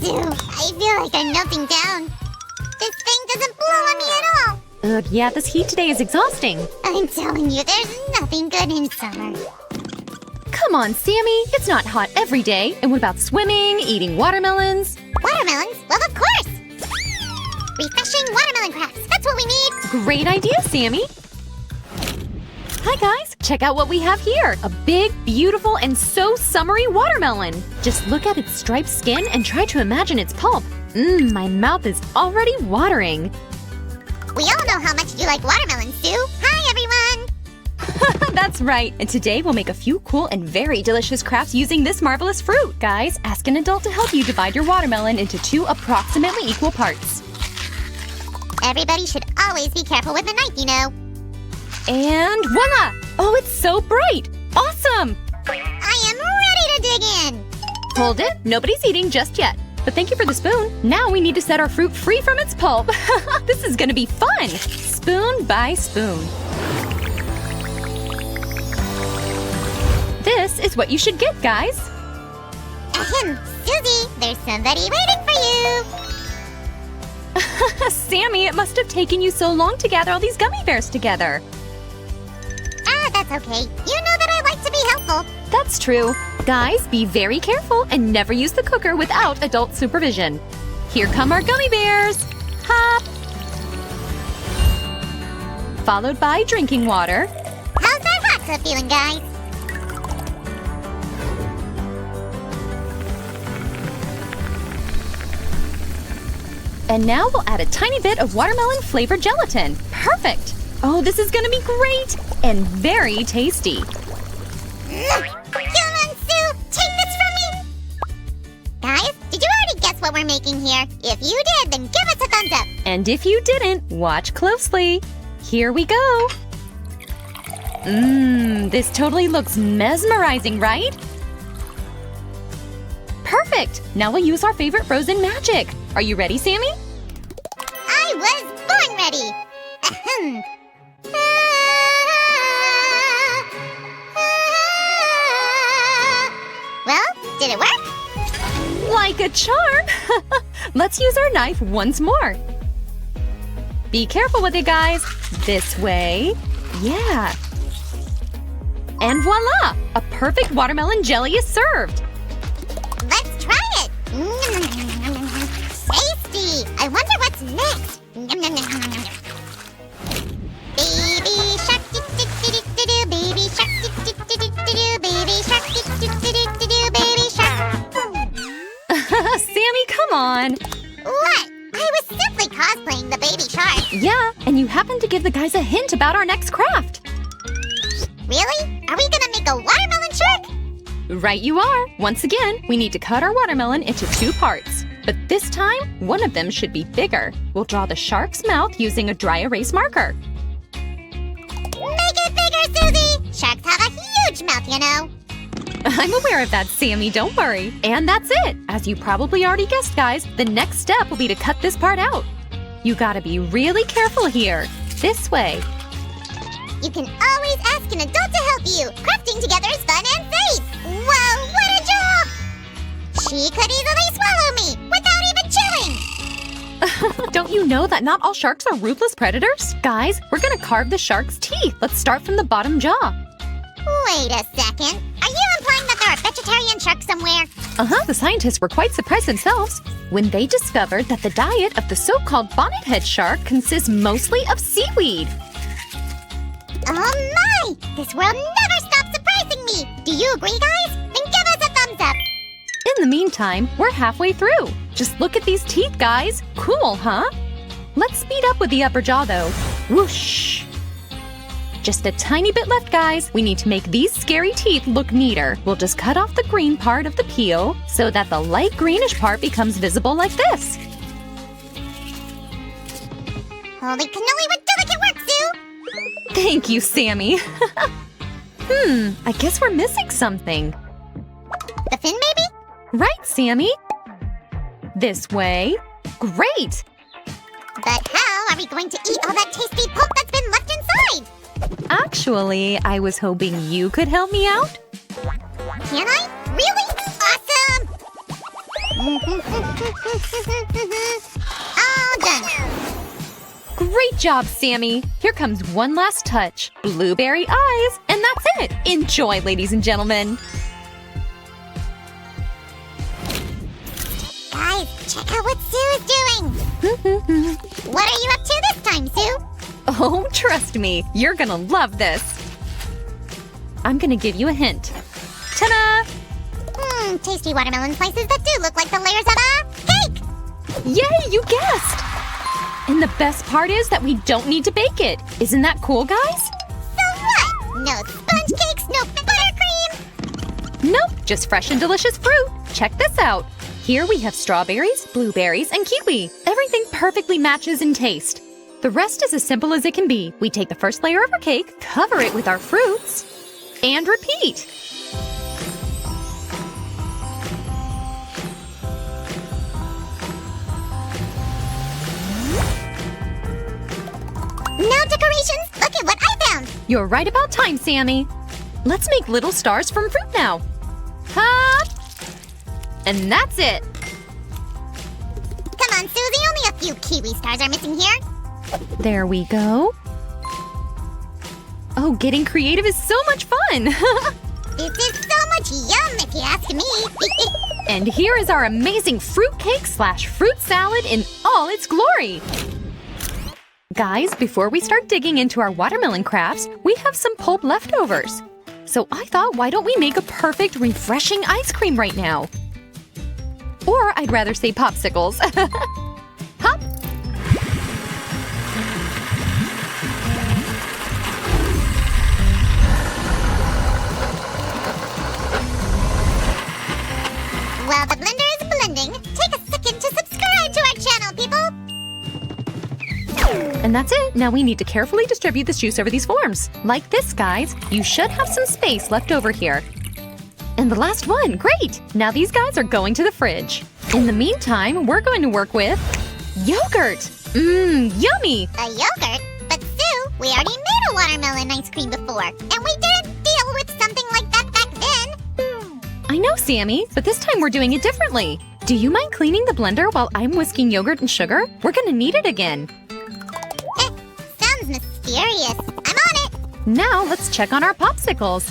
Sue, I feel like I'm melting down. This thing doesn't blow on me at all. Ugh, yeah, this heat today is exhausting. I'm telling you, there's nothing good in summer. Come on, Sammy. It's not hot every day. And what about swimming, eating watermelons? Watermelons? Well, of course! Refreshing watermelon crafts. That's what we need. Great idea, Sammy. Hi, guys. Check out what we have here. A big, beautiful, and so summery watermelon. Just look at its striped skin and try to imagine its pulp. My mouth is already watering. We all know how much you like watermelon, Sue. Hi, everyone! That's right. And today we'll make a few cool and very delicious crafts using this marvelous fruit. Guys, ask an adult to help you divide your watermelon into 2 approximately equal parts. Everybody should always be careful with a knife, you know. And voila! Oh, it's so bright! Awesome! I am ready to dig in! Hold it. Nobody's eating just yet. But thank you for the spoon. Now we need to set our fruit free from its pulp. This is gonna be fun! Spoon by spoon. This is what you should get, guys. Ahem, Susie, there's somebody waiting for you! Sammy, it must have taken you so long to gather all these gummy bears together. Ah, that's okay. You know that I like to be helpful. That's true. Guys, be very careful and never use the cooker without adult supervision. Here come our gummy bears. Hop! Followed by drinking water. How's that hot tub feeling, guys? And now we'll add a tiny bit of watermelon-flavored gelatin. Perfect! Oh, this is gonna be great! And very tasty. Come on, Sue! Take this from me! Guys, did you already guess what we're making here? If you did, then give us a thumbs up! And if you didn't, watch closely. Here we go! This totally looks mesmerizing, right? Perfect! Now we'll use our favorite frozen magic. Are you ready, Sammy? I was born ready! Ahem. Well, did it work? Like a charm! Let's use our knife once more. Be careful with it, guys. This way. Yeah. And voila! A perfect watermelon jelly is served. Let's try it! Tasty! I wonder what's next. Baby shark, do-do-do-do-do, baby shark, do-do-do-do-do, baby shark, do-do-do-do-do, baby shark. Sammy, come on! What? I was simply cosplaying the baby shark. Yeah, and you happened to give the guys a hint about our next craft. Really? Are we gonna make a watermelon shark? Right you are! Once again, we need to cut our watermelon into 2 parts. But this time, one of them should be bigger. We'll draw the shark's mouth using a dry erase marker. Make it bigger, Susie! Sharks have a huge mouth, you know. I'm aware of that, Sammy, don't worry. And that's it! As you probably already guessed, guys, the next step will be to cut this part out. You gotta be really careful here. This way. You can always ask an adult to help you. Crafting together is fun and safe. Whoa, what a job! She could easily swallow me without even chewing. Don't you know that not all sharks are ruthless predators? Guys, we're gonna carve the shark's teeth. Let's start from the bottom jaw. Wait a second. Are you implying that there are vegetarian sharks somewhere? The scientists were quite surprised themselves when they discovered that the diet of the so-called bonnethead shark consists mostly of seaweed. Oh my! This world never stops surprising me! Do you agree, guys? Then give us a thumbs up! In the meantime, we're halfway through. Just look at these teeth, guys. Cool, huh? Let's speed up with the upper jaw, though. Whoosh! Just a tiny bit left, guys. We need to make these scary teeth look neater. We'll just cut off the green part of the peel so that the light greenish part becomes visible like this. Holy cannoli, what delicate work, Sue! Thank you, Sammy. I guess we're missing something. The fin, maybe? Right, Sammy. This way. Great! But how are we going to eat all that tasty pulp that's been left inside? Actually, I was hoping you could help me out. Can I? Really? Awesome! All done. Great job, Sammy. Here comes one last touch. Blueberry eyes. And that's it. Enjoy, ladies and gentlemen. Guys, check out what Sue is doing. What are you up to this time, Sue? Oh, trust me. You're gonna love this. I'm gonna give you a hint. Ta-da! Tasty watermelon slices that do look like the layers of a cake! Yay, you guessed! And the best part is that we don't need to bake it. Isn't that cool, guys? So what? No sponge cakes, no buttercream? Nope, just fresh and delicious fruit. Check this out. Here we have strawberries, blueberries, and kiwi. Everything perfectly matches in taste. The rest is as simple as it can be. We take the first layer of our cake, cover it with our fruits, and repeat. Now decorations, look at what I found! You're right about time, Sammy. Let's make little stars from fruit now. Hop! And that's it. Come on, Susie, only a few kiwi stars are missing here. There we go. Oh, getting creative is so much fun! This is so much yum, if you ask me. And here is our amazing fruit cake / fruit salad in all its glory. Guys, before we start digging into our watermelon crafts, we have some pulp leftovers. So I thought, why don't we make a perfect, refreshing ice cream right now? Or I'd rather say popsicles. Hop! While the blender is blending, take a second to subscribe to our channel, people! And that's it. Now we need to carefully distribute this juice over these forms. Like this, guys. You should have some space left over here. And the last one, great! Now these guys are going to the fridge. In the meantime, we're going to work with yogurt. Yummy! A yogurt? But Sue, we already made a watermelon ice cream before, and we didn't deal with something like that back then. I know, Sammy, but this time we're doing it differently. Do you mind cleaning the blender while I'm whisking yogurt and sugar? We're gonna need it again. Sounds mysterious. I'm on it! Now let's check on our popsicles.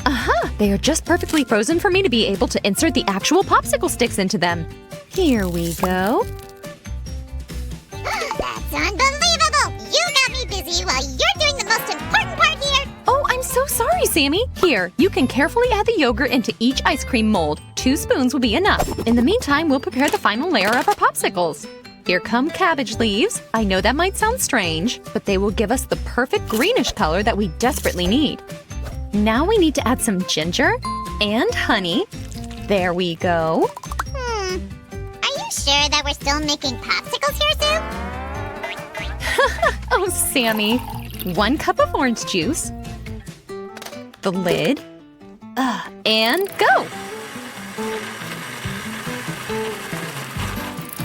Aha! They are just perfectly frozen for me to be able to insert the actual popsicle sticks into them. Here we go. That's unbelievable! You got me busy while you're doing the most important part here! Oh, I'm so sorry, Sammy. Here, you can carefully add the yogurt into each ice cream mold. 2 spoons will be enough. In the meantime, we'll prepare the final layer of our popsicles. Here come cabbage leaves. I know that might sound strange, but they will give us the perfect greenish color that we desperately need. Now we need to add some ginger and honey. There we go. Are you sure that we're still making popsicles here, Sue? Oh, Sammy. 1 cup of orange juice. The lid. And go!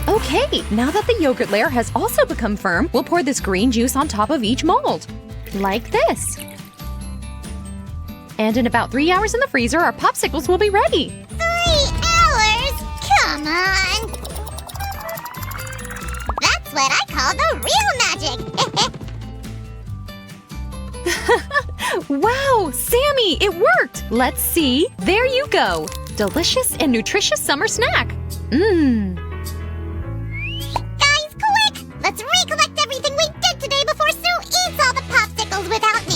Okay, now that the yogurt layer has also become firm, we'll pour this green juice on top of each mold. Like this. And in about 3 hours in the freezer, our popsicles will be ready. 3 hours? Come on! That's what I call the real magic! Wow, Sammy, it worked! Let's see. There you go. Delicious and nutritious summer snack. Guys, quick! Let's recollect everything we did today before Sue eats all the popsicles without me!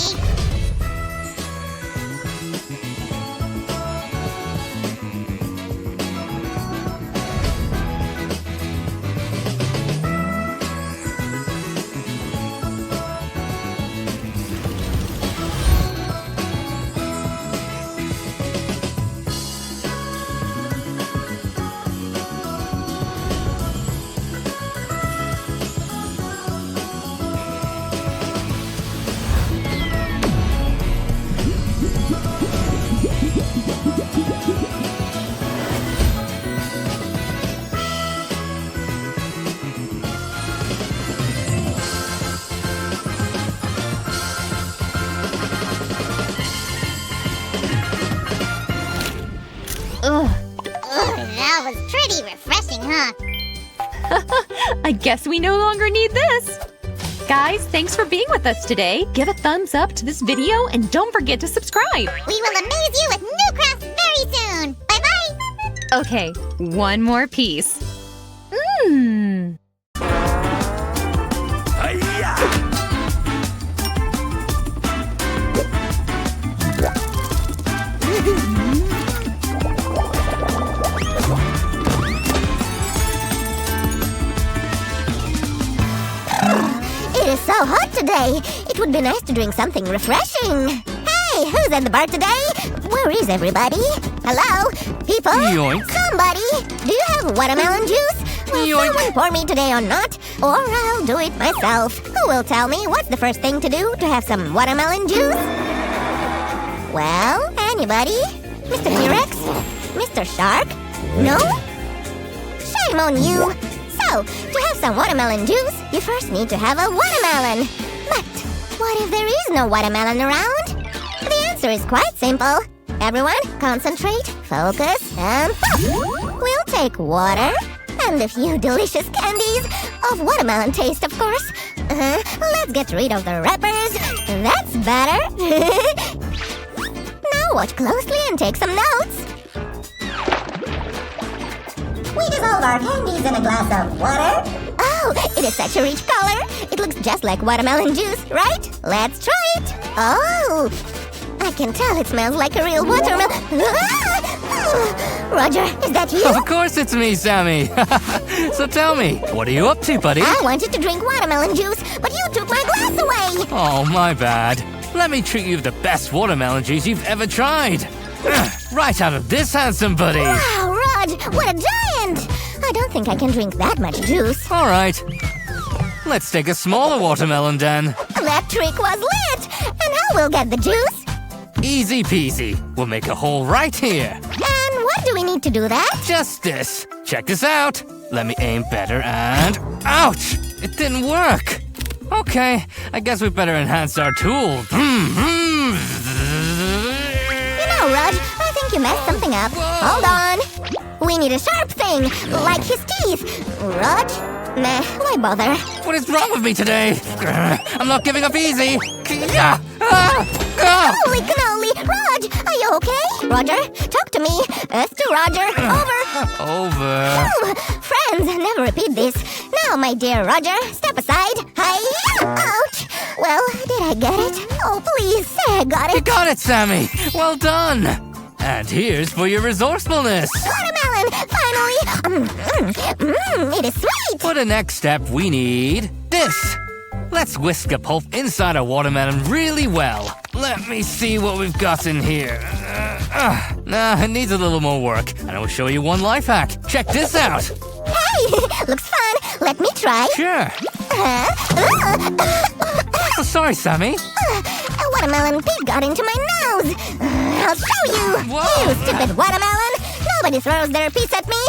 Pretty refreshing, huh? I guess we no longer need this. Guys, thanks for being with us today. Give a thumbs up to this video and don't forget to subscribe. We will amaze you with new crafts very soon. Bye-bye. Okay, one more piece. Mmm. It is so hot today. It would be nice to drink something refreshing. Hey, who's at the bar today? Where is everybody? Hello? People? Yoink. Somebody? Do you have watermelon juice? Will Yoink. someone pour me today or not? Or I'll do it myself. Who will tell me what's the first thing to do to have some watermelon juice? Well, anybody? Mr. T-Rex? Mr. Shark? No? Shame on you! So, to have some watermelon juice, you first need to have a watermelon. But what if there is no watermelon around? The answer is quite simple. Everyone, concentrate, focus, and pop! We'll take water and a few delicious candies of watermelon taste, of course. Let's get rid of the wrappers. That's better. Now watch closely and take some notes. We dissolve our candies in a glass of water. Oh, it is such a rich color. It looks just like watermelon juice, right? Let's try it. Oh, I can tell it smells like a real watermelon. Roger, is that you? Of course it's me, Sammy. So tell me, what are you up to, buddy? I wanted to drink watermelon juice, but you took my glass away. Oh, my bad. Let me treat you to the best watermelon juice you've ever tried. Right out of this handsome buddy. Wow, Raj, what a giant! I don't think I can drink that much juice. All right. Let's take a smaller watermelon, then. That trick was lit! And how we'll get the juice? Easy peasy. We'll make a hole right here. And what do we need to do that? Just this. Check this out. Let me aim better and... Ouch! It didn't work. Okay, I guess we better enhance our tool. Raj, I think you messed something up. Hold on. We need a sharp thing, like his teeth. Raj? Nah, why bother? What is wrong with me today? I'm not giving up easy. Holy cannoli! Raj, are you okay? Roger, talk to me. To Roger. Over. Over. Oh, friends, never repeat this. Now, my dear Roger, step aside. Hi. Ouch. Well, did I get it? Oh, please say I got You it. got it, Sammy. Well done. And here's for your resourcefulness. Watermelon! Finally! It is sweet! For the next step, we need this. Let's whisk a pulp inside a watermelon really well. Let me see what we've got in here. Nah, it needs a little more work. And I will show you one life hack. Check this out. Hey! Looks fun! Let me try. Sure. Oh, sorry, Sammy. A watermelon pig got into my nose! I'll show you! Whoa. You stupid watermelon! Nobody throws their piece at me!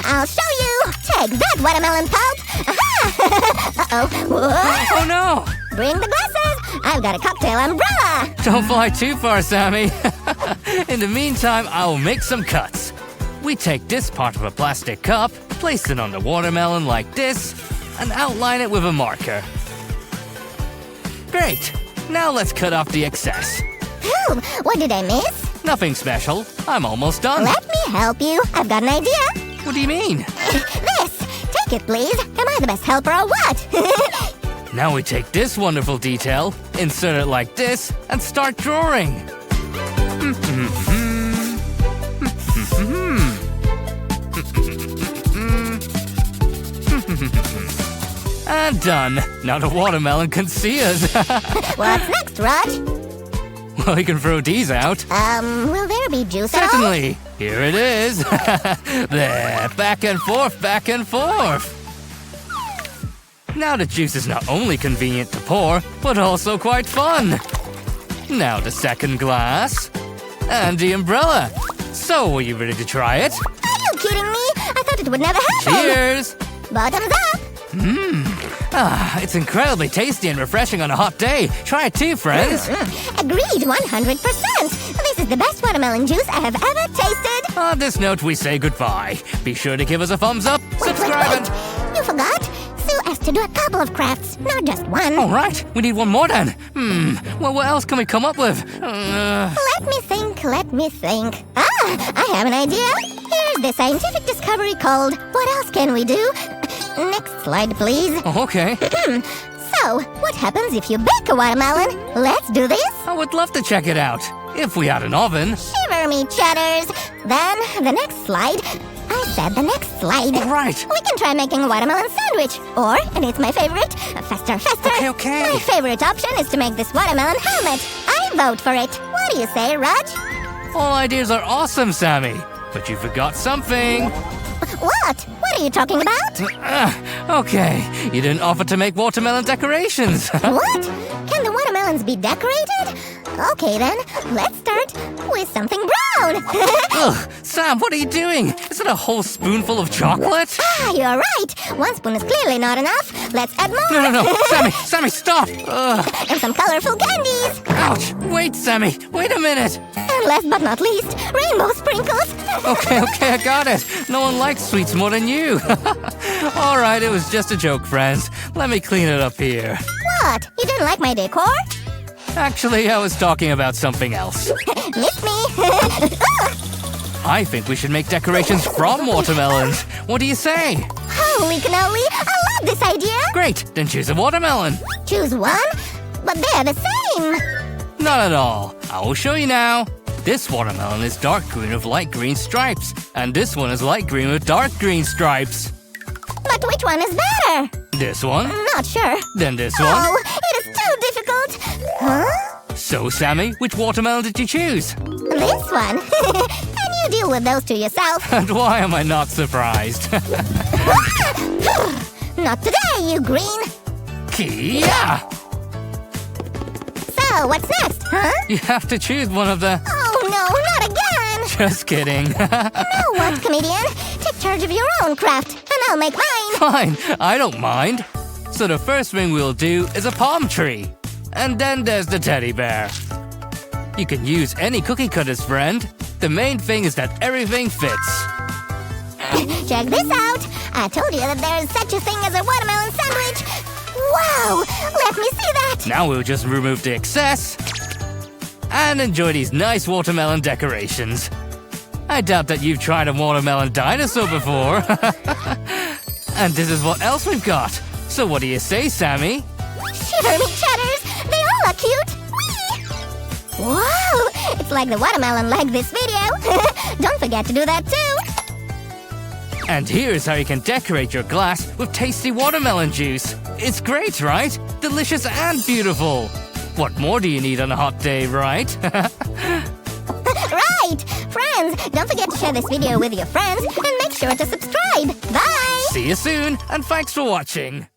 I'll show you! Take that, watermelon pulp! Uh-oh. Whoa. Oh, no. Bring the glasses! I've got a cocktail umbrella! Don't fly too far, Sammy. In the meantime, I will make some cuts. We take this part of a plastic cup, place it on the watermelon like this, and outline it with a marker. Great. Now let's cut off the excess. Phew, what did I miss? Nothing special. I'm almost done. Let me help you. I've got an idea. What do you mean? This! Take it, please. Am I the best helper or what? Now we take this wonderful detail, insert it like this, and start drawing. And done. Now the watermelon can see us. What's next, Raj? Well, we can throw these out. Will there be juice at all? Certainly. Here it is. There, back and forth, back and forth. Now the juice is not only convenient to pour, but also quite fun. Now the second glass. And the umbrella. So, are you ready to try it? Are you kidding me? I thought it would never happen. Cheers! Bottoms up. Ah, it's incredibly tasty and refreshing on a hot day. Try it too, friends. Agreed, 100%. This is the best watermelon juice I have ever tasted. On this note, we say goodbye. Be sure to give us a thumbs up, subscribe, and... You forgot? Sue asked to do a couple of crafts, not just one. All right, we need one more then. Well, what else can we come up with? Let me think. I have an idea. Here's the scientific discovery called What Else Can We Do? Next slide, please. Oh, okay. So, what happens if you bake a watermelon? Let's do this. I would love to check it out. If we had an oven. Shiver me cheddars. Then, the next slide. I said the next slide. All right. We can try making a watermelon sandwich. Or, and it's my favorite, faster. Okay. My favorite option is to make this watermelon helmet. I vote for it. What do you say, Raj? All ideas are awesome, Sammy. But you forgot something. What? What are you talking about? Okay, you didn't offer to make watermelon decorations. What? Can the watermelons be decorated? Okay then, let's start with something brown. Ugh, Sam, what are you doing? Is it a whole spoonful of chocolate? You're right. 1 spoon is clearly not enough. Let's add more. No. Sammy, stop. Ugh. And some colorful candies. Ouch. Wait, Sammy. Wait a minute. And last but not least, rainbow sprinkles. Okay, I got it. No one likes sweets more than you. All right, it was just a joke, friends. Let me clean it up here. What? You didn't like my decor? Actually, I was talking about something else. Miss me. I think we should make decorations from watermelons. What do you say? Holy cannoli, I love this idea. Great, then choose a watermelon. Choose one, but they're the same. Not at all. I will show you now. This watermelon is dark green with light green stripes, and this one is light green with dark green stripes. But which one is better? This one, Not sure. then this one. Oh, it is too difficult. Huh? So, Sammy, which watermelon did you choose? This one. And you deal with those two yourself. And why am I not surprised? Not today, you green. Kia! So, what's next, huh? You have to choose one of the... Oh no, not again! Just kidding. Know what, comedian? Take charge of your own craft, and I'll make mine. Fine, I don't mind. So the first thing we'll do is a palm tree. And then there's the teddy bear. You can use any cookie cutters, friend. The main thing is that everything fits. Check this out. I told you that there is such a thing as a watermelon sandwich. Wow, let me see that. Now we'll just remove the excess and enjoy these nice watermelon decorations. I doubt that you've tried a watermelon dinosaur before. And this is what else we've got. So what do you say, Sammy? Shiver me cheddars, they all are cute. Whee! Wow, it's like the watermelon liked this video. Don't forget to do that too. And here's how you can decorate your glass with tasty watermelon juice. It's great, right? Delicious and beautiful. What more do you need on a hot day, right? Right! Friends, don't forget to share this video with your friends and make sure to subscribe. Bye! See you soon, and thanks for watching.